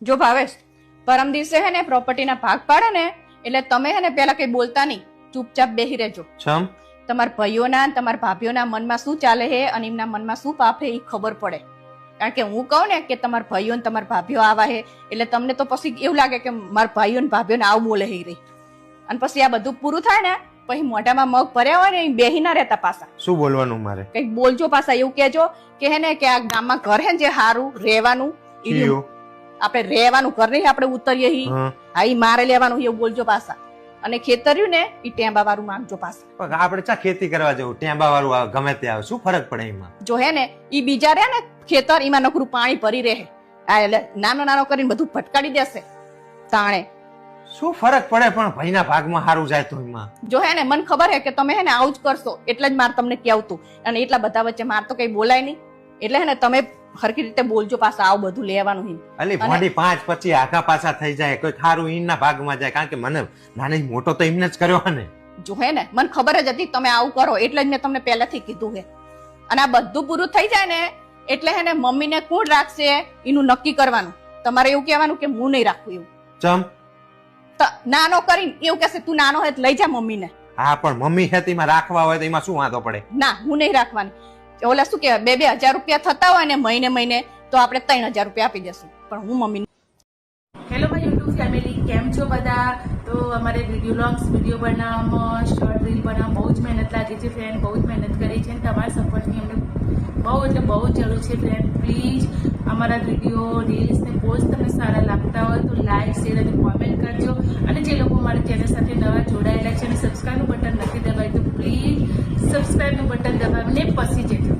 જો ભાવેશ, પરમ દિવસે હે ને પ્રોપર્ટીના ભાગ પાડે ને એટલે તમે હે ને પેલા કઈ બોલતા નહીં, ચૂપચાપ બેહી રહેજો. ચમ તમારા ભાઈઓના તમારા ભાભીઓના મનમાં શું ચાલે છે અને એમના મનમાં શું પાપ છે એ ખબર પડે. કારણ કે હું કહું ને કે તમારા ભાઈઓ ને તમારા ભાભીઓ આવા છે એટલે તમને તો પછી એવું લાગે કે મારા ભાઈઓ ને ભાભીઓને આવું બોલે હે રહી. અને પછી આ બધું પૂરું થાય ને પછી મોઢામાં મગ ભર્યા હોય ને એ બેહી ના રહેતા પાછા. શું બોલવાનું મારે? કઈક બોલજો પાછા, એવું કહેજો કે હે ને કે આ ગામમાં ઘર હે ને જે સારું રહેવાનું, આપણે રહેવાનું ઘર નહીં આપણે ઉતરીએ હા ઈ મારે લેવાનું એવું બોલજો પાછા. અને ખેતર્યું ને ઈ ટેંબા વાળું માંગજો પાછા. આપણે ચા ખેતી કરવા જવું, ટેંબા વાળું ગમે તે આવે, શું ફરક પડે એમાં? જો હે ને ઈ બીજા રહે ને ખેતર એમાં નકરું પાણી ભરી રહે, આ એટલે નાનો નાનો કરીને બધું ભટકાડી દેશે તાણે. શું ફરક પડે પણ ભાઈના ભાગમાં સારું જાય તો એમાં. જો હે ને મને ખબર હે કે તમે હે ને આવું જ કરશો એટલે જ મારે તમને કહેવતું. અને એટલા બધા વચ્ચે માર તો કઈ બોલાય નહીં એટલે હે ને તમે હરખી રીતે બોલજો પાછા આવું બધું લેવાનું. અલી મોડી 5-25 આખા પાછા થઈ જાય, કોઈ ખારું ઈના ભાગમાં જાય. કારણ કે મને નાની મોટો તો એમને જ કર્યો ને. જો હે ને મને ખબર જ હતી તમે આવું કરો એટલે જ મેં તમને પહેલાથી કીધું હે. અને આ બધું પૂરું થઈ જાય ને એટલે હે ને મમ્મીને કોણ રાખશે એનું નક્કી કરવાનું. તમારે એવું કહેવાનું કે હું નહીં રાખું એવું. ચમ નાનો કરીને એવું કહેશે તું નાનો હોય લઈ જા મમ્મીને. હા પણ મમ્મી ખેતીમાં રાખવા હોય તો એમાં શું વાંધો પડે? ના હું નહીં રાખવાની. ઓલા શું કહેવાય 2-2 હજાર રૂપિયા થતા હોય ને મહિને તો આપણે 3,000 રૂપિયા આપી દેશું પણ હું mummy. Hello my YouTube family, કેમ છો બધા? તો અમારે વિડીયો બનાવવામાં, શોર્ટ રીલ બનાવવામાં બહુ જ મહેનત લાગી છે ફ્રેન્ડ, બહુ જ મહેનત કરી છે. તમારા સપોર્ટની અમને બહુ એટલે બહુ જ જરૂર છે ફ્રેન્ડ. પ્લીઝ અમારા વિડીયો રીલ્સ ને પોસ્ટ તમને સારા લાગતા હોય તો લાઈક શેર અને કોમેન્ટ કરજો. અને જે લોકો મારા ચેનલ સાથે નવા જોડાયેલા છે અને સબસ્ક્રાઈબનું બટન નથી દબાવ્યું તો પ્લીઝ સબસ્ક્રાઈબનું બટન દબાવીને પછી જજો.